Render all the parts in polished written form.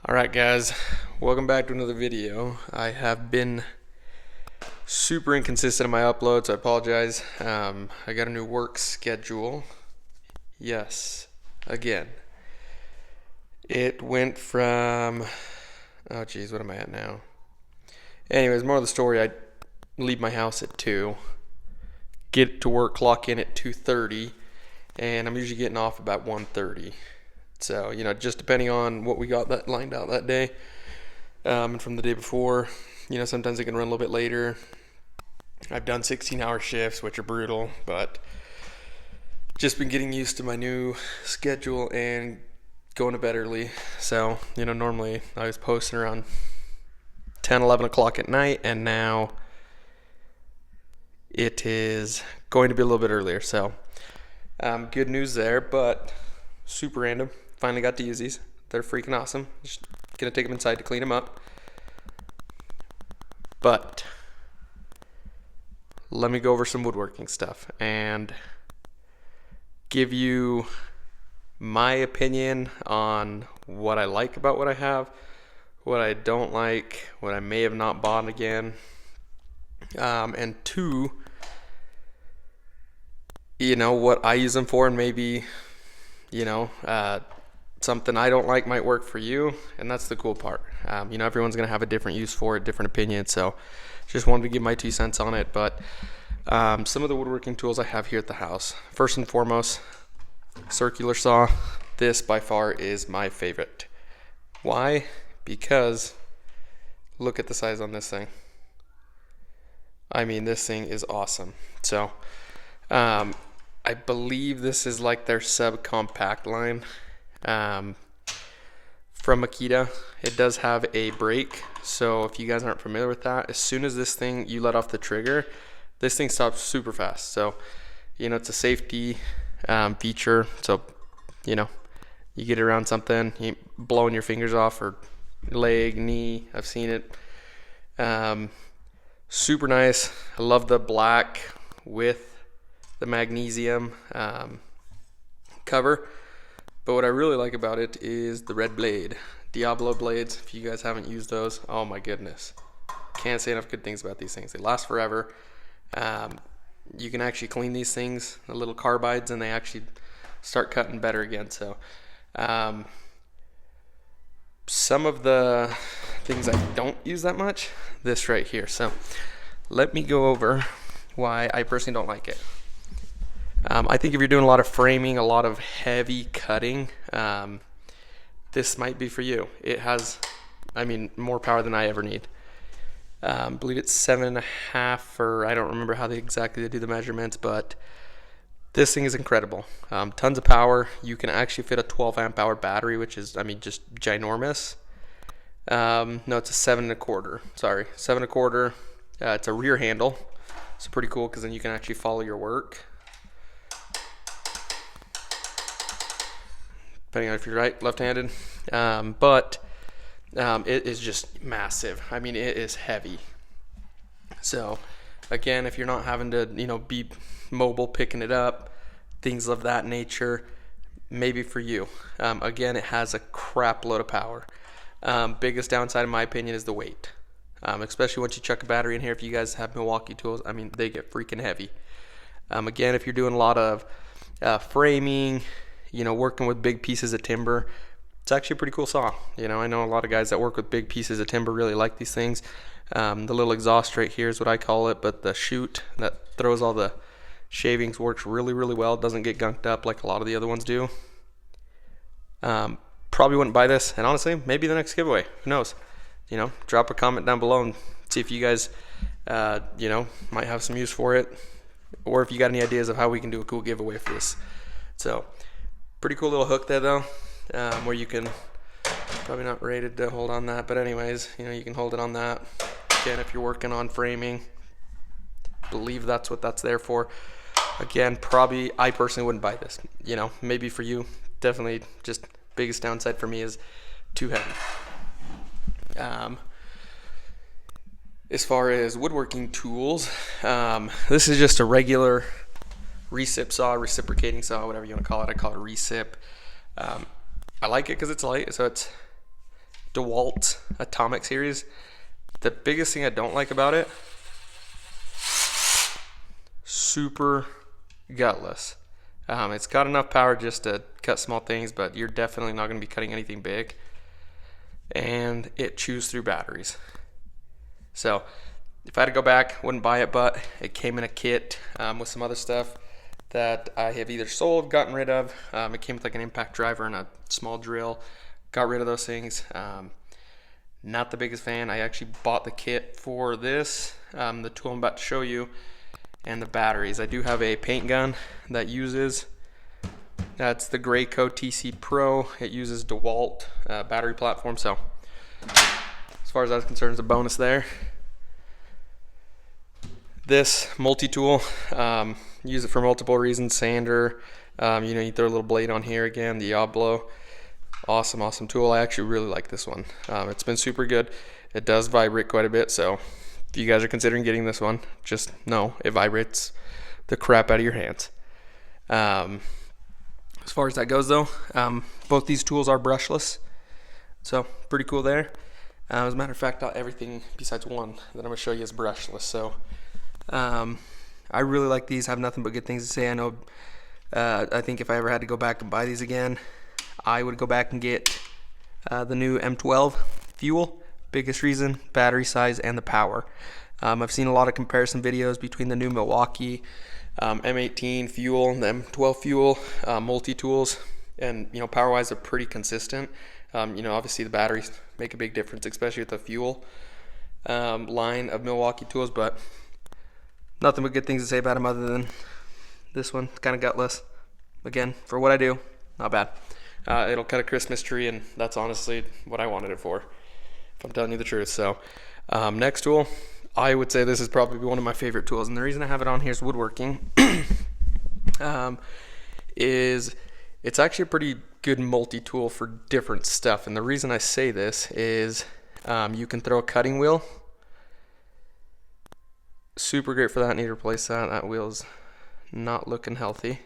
Alright guys, welcome back to another video. I have been super inconsistent in my uploads, so I apologize. I got a new work schedule. Yes, again. It went from, oh geez, what am I at now? Anyways, more of the story, I leave my house at 2, get to work, clock in at 2:30, and I'm usually getting off about 1:30. So, just depending on what we got that lined out that day, and from the day before, sometimes it can run a little bit later. I've done 16-hour shifts, which are brutal, but just been getting used to my new schedule and going to bed early. So, normally I was posting around 10, 11 o'clock at night, and now it is going to be a little bit earlier. So, good news there, but super random. Finally got to use these. They're freaking awesome. Just gonna take them inside to clean them up. But let me go over some woodworking stuff and give you my opinion on what I like about what I have, what I don't like, what I may have not bought again, and two, what I use them for, and maybe something I don't like might work for you, and that's the cool part. Everyone's gonna have a different use for it, different opinion, so just wanted to give my 2 cents on it. But some of the woodworking tools I have here at the house, first and foremost, circular saw. This by far is my favorite. Why? Because look at the size on this thing. I mean, this thing is awesome. So I believe this is like their subcompact line from Makita. It does have a brake, so if you guys aren't familiar with that, as soon as you let off the trigger, this thing stops super fast. So it's a safety feature, so you get around something, you blowing your fingers off, or leg, knee. I've seen it. Super nice. I love the black with the magnesium cover. But what I really like about it is the red blade. Diablo blades, if you guys haven't used those, oh my goodness. Can't say enough good things about these things. They last forever. You can actually clean these things, the little carbides, and they actually start cutting better again. So some of the things I don't use that much, this right here. So let me go over why I personally don't like it. I think if you're doing a lot of framing, a lot of heavy cutting, this might be for you. It has, more power than I ever need. I believe it's 7.5, or I don't remember how exactly they do the measurements, but this thing is incredible. Tons of power. You can actually fit a 12 amp hour battery, which is, just ginormous. No, it's a 7.25. Sorry, 7.25. It's a rear handle. It's pretty cool because then you can actually follow your work. Depending on if you're right, left-handed, but it is just massive. It is heavy. So again, if you're not having to be mobile picking it up, things of that nature, maybe for you. Again, it has a crap load of power. Biggest downside in my opinion is the weight, especially once you chuck a battery in here. If you guys have Milwaukee tools, they get freaking heavy. Again, if you're doing a lot of framing, working with big pieces of timber, it's actually a pretty cool saw. I know a lot of guys that work with big pieces of timber really like these things. The little exhaust right here is what I call it, but the chute that throws all the shavings works really, really well. It doesn't get gunked up like a lot of the other ones do. Probably wouldn't buy this, and honestly, maybe the next giveaway. Who knows? Drop a comment down below and see if you guys, might have some use for it, or if you got any ideas of how we can do a cool giveaway for this. So, pretty cool little hook there though, where you can, probably not rated to hold on that, but anyways, you can hold it on that. Again, if you're working on framing, believe that's what that's there for. Again, probably, I personally wouldn't buy this. Maybe for you, definitely just biggest downside for me is too heavy. As far as woodworking tools, this is just a regular recip saw, reciprocating saw, whatever you want to call it. I call it a recip. I like it because it's light, so it's DeWalt Atomic series. The biggest thing I don't like about it, super gutless. It's got enough power just to cut small things, but you're definitely not going to be cutting anything big. And it chews through batteries. So if I had to go back, wouldn't buy it, but it came in a kit with some other stuff that I have either sold, gotten rid of. It came with like an impact driver and a small drill. Got rid of those things. Not the biggest fan. I actually bought the kit for this, the tool I'm about to show you, and the batteries. I do have a paint gun that uses, that's the Graco TC Pro. It uses DeWalt battery platform, so as far as that's concerned, it's a bonus there. This multi-tool, use it for multiple reasons. Sander, you throw a little blade on here again, the yaw blow. Awesome tool. I actually really like this one. It's been super good. It does vibrate quite a bit, so if you guys are considering getting this one, just know it vibrates the crap out of your hands. As far as that goes though, both these tools are brushless, so pretty cool there. As a matter of fact, everything besides one that I'm going to show you is brushless, so I really like these. I have nothing but good things to say. I know, I think if I ever had to go back and buy these again, I would go back and get the new M12 fuel. Biggest reason, battery size and the power. I've seen a lot of comparison videos between the new Milwaukee M18 fuel and the M12 fuel multi-tools, and power wise they're pretty consistent. Obviously the batteries make a big difference, especially with the fuel line of Milwaukee tools, but nothing but good things to say about them other than this one, kind of gutless. Again, for what I do, not bad. It'll cut a Christmas tree, and that's honestly what I wanted it for, if I'm telling you the truth. So next tool, I would say this is probably one of my favorite tools, and the reason I have it on here is Woodworking. It's actually a pretty good multi-tool for different stuff, and the reason I say this is you can throw a cutting wheel. Super great for that. Need to replace that. That wheel's not looking healthy.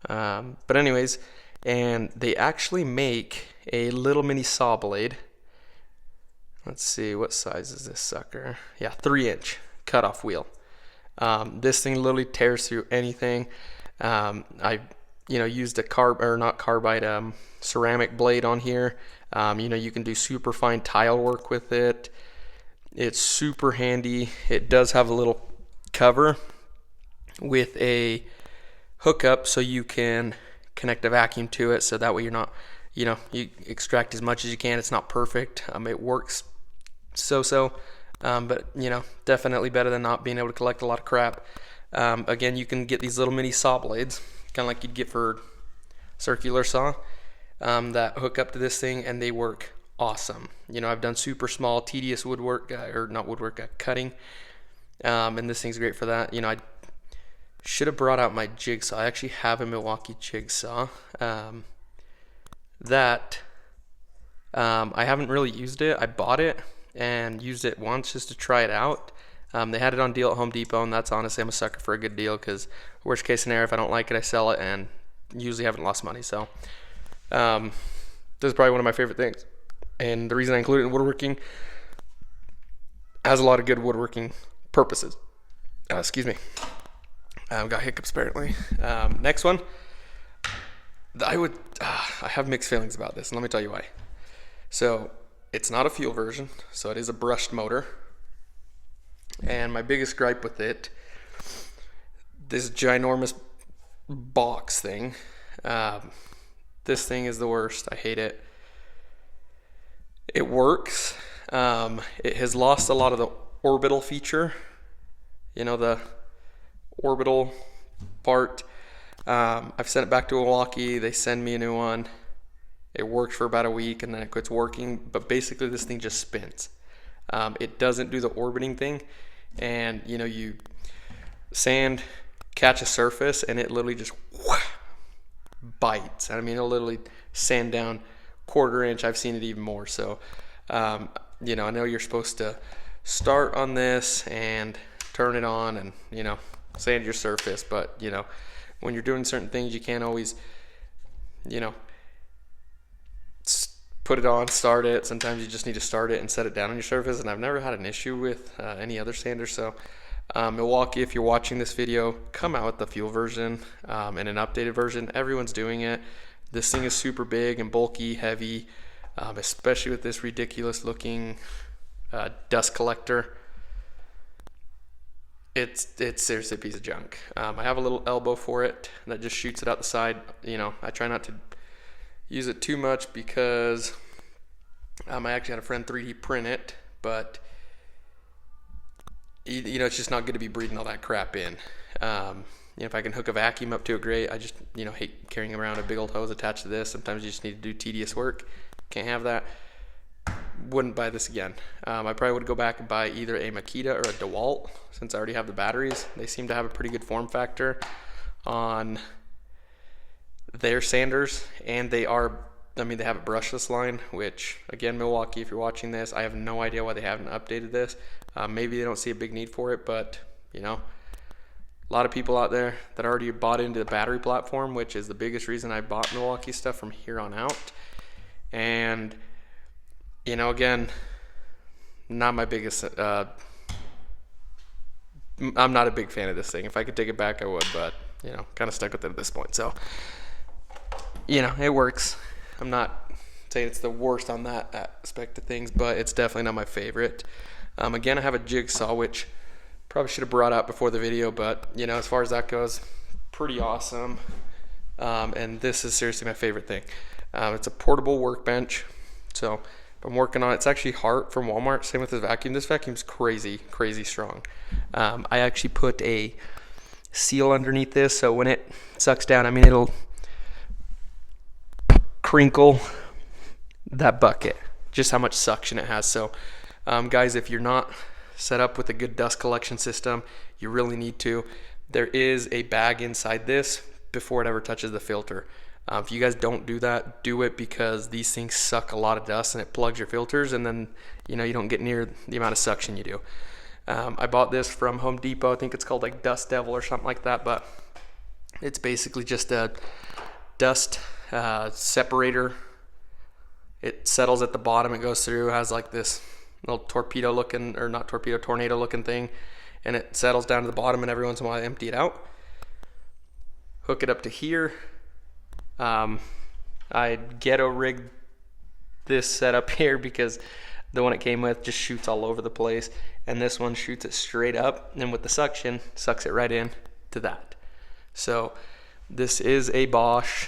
But anyways, and they actually make a little mini saw blade. Let's see, what size is this sucker? Yeah, 3-inch cutoff wheel. This thing literally tears through anything. I used a ceramic blade on here. You can do super fine tile work with it. It's super handy. It does have a little cover with a hookup so you can connect a vacuum to it, so that way you're not, you extract as much as you can. It's not perfect. It works so, but definitely better than not being able to collect a lot of crap. Again, you can get these little mini saw blades, kind of like you'd get for circular saw, that hook up to this thing, and they work awesome. I've done super small, tedious cutting, and this thing's great for that. I should have brought out my jigsaw. I actually have a Milwaukee Jigsaw that I haven't really used it. I bought it and used it once just to try it out. They had it on deal at Home Depot, and that's honestly, I'm a sucker for a good deal, because worst case scenario, if I don't like it, I sell it, and usually haven't lost money. So this is probably one of my favorite things, and the reason I include it in woodworking, has a lot of good woodworking purposes. Excuse me. I've got hiccups apparently. Next one, I have mixed feelings about this, and let me tell you why. So it's not a fuel version, so it is a brushed motor. And my biggest gripe with it, this ginormous box thing, this thing is the worst. I hate it. It works. It has lost a lot of the orbital feature, the orbital part. I've sent it back to Milwaukee. They send me a new one. It works for about a week, and then it quits working. But basically this thing just spins. It doesn't do the orbiting thing, and you sand, catch a surface, and it literally just bites. I mean, it'll literally sand down 1/4 inch. I've seen it even more. So I know you're supposed to start on this and turn it on and sand your surface, but when you're doing certain things, you can't always put it on, start it. Sometimes you just need to start it and set it down on your surface, and I've never had an issue with any other sander. So Milwaukee, if you're watching this video, come out with the fuel version and an updated version. Everyone's doing it. This thing is super big and bulky, heavy, especially with this ridiculous looking dust collector. It's seriously a piece of junk. I have a little elbow for it that just shoots it out the side. You know, I try not to use it too much because I actually had a friend 3D print it, but you know, it's just not good to be breathing all that crap in. You know, if I can hook a vacuum up to it, great. I just, you know, hate carrying around a big old hose attached to this. Sometimes you just need to do tedious work. Can't have that. Wouldn't buy this again. I probably would go back and buy either a Makita or a DeWalt, since I already have the batteries. They seem to have a pretty good form factor on their sanders, and they are, I mean, they have a brushless line, which, again, Milwaukee, if you're watching this, I have no idea why they haven't updated this. Maybe they don't see a big need for it, but, you know, a lot of people out there that already bought into the battery platform, which is the biggest reason I bought Milwaukee stuff from here on out. And you know, again, not my biggest, I'm not a big fan of this thing. If I could take it back, I would, but, you know, kind of stuck with it at this point. So, you know, it works. I'm not saying it's the worst on that aspect of things, but it's definitely not my favorite. Again, I have a Jigsaw, which probably should have brought out before the video, but, you know, as far as that goes, pretty awesome. And this is seriously my favorite thing. It's a portable workbench. So I'm working on it. It's actually Hart from Walmart. Same with this vacuum. This vacuum's crazy strong. I actually put a seal underneath this, so when it sucks down, I mean, it'll crinkle that bucket. Just how much suction it has. So, guys, if you're not set up with a good dust collection system, you really need to. There is a bag inside this before it ever touches the filter. If you guys don't do that, do it, because these things suck a lot of dust and it plugs your filters, and then, you know, you don't get near the amount of suction you do. I bought this from Home Depot. I think it's called like Dust Devil or something like that, but it's basically just a dust separator. It settles at the bottom, it goes through, has like this little tornado looking thing, and it settles down to the bottom, and every once in a while I empty it out. Hook it up to here. I ghetto rigged this setup here because the one it came with just shoots all over the place, and this one shoots it straight up, and with the suction sucks it right in to that. So this is a Bosch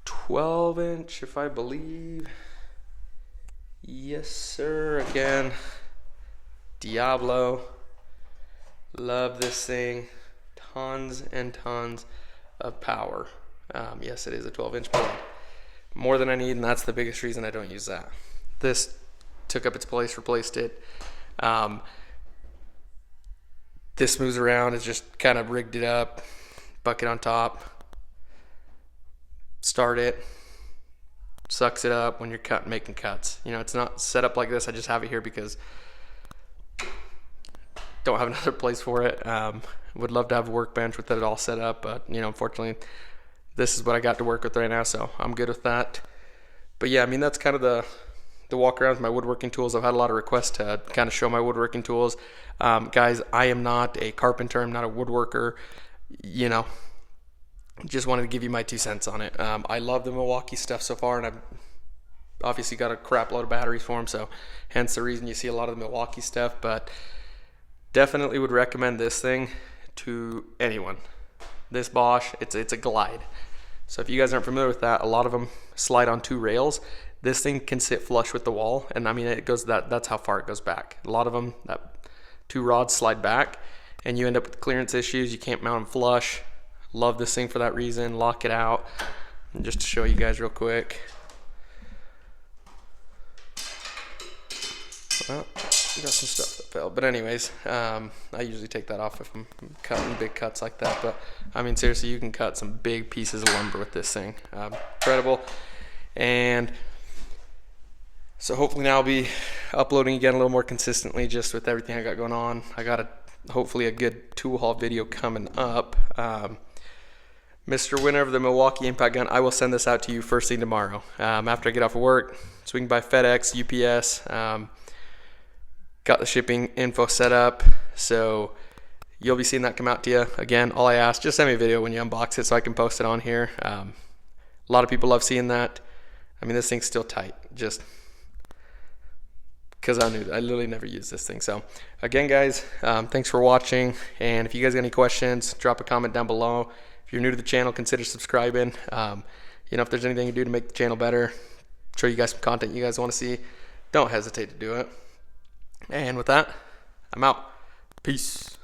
12 inch, if I believe. Yes sir. Again, Diablo. Love this thing. Tons and tons of power. Yes, it is a 12-inch blade. More than I need, and that's the biggest reason I don't use that. This took up its place, replaced it. This moves around, it's just kind of rigged it up, bucket on top, start it, sucks it up when you're making cuts. You know, it's not set up like this. I just have it here because don't have another place for it. Would love to have a workbench with it all set up, but, you know, unfortunately, this is what I got to work with right now, so I'm good with that. But yeah, I mean, that's kind of the walk around with my woodworking tools. I've had a lot of requests to kind of show my woodworking tools. Guys, I am not a carpenter. I'm not a woodworker. You know, just wanted to give you my 2 cents on it. I love the Milwaukee stuff so far, and I've obviously got a crap load of batteries for them, so hence the reason you see a lot of the Milwaukee stuff. But definitely would recommend this thing to anyone. This Bosch, it's a glide. So if you guys aren't familiar with that, a lot of them slide on 2 rails. This thing can sit flush with the wall, and I mean, it goes that's how far it goes back. A lot of them, that 2 rods slide back, and you end up with clearance issues. You can't mount them flush. Love this thing for that reason. Lock it out. And just to show you guys real quick. Well, got some stuff that fell, but anyways, I usually take that off if I'm cutting big cuts like that. But I mean, seriously, you can cut some big pieces of lumber with this thing. Incredible. And so hopefully now I'll be uploading again a little more consistently, just with everything I got going on. I got hopefully a good tool haul video coming up. Mr. Winner of the Milwaukee Impact Gun, I will send this out to you first thing tomorrow after I get off of work. Swing by FedEx, UPS. Got the shipping info set up, so you'll be seeing that come out to you. Again, all I ask, just send me a video when you unbox it so I can post it on here. A lot of people love seeing that. I mean, this thing's still tight, just because I literally never use this thing. So again, guys, thanks for watching, and if you guys got any questions, drop a comment down below. If you're new to the channel, consider subscribing. If there's anything you do to make the channel better, show you guys some content you guys want to see, don't hesitate to do it. And with that, I'm out. Peace.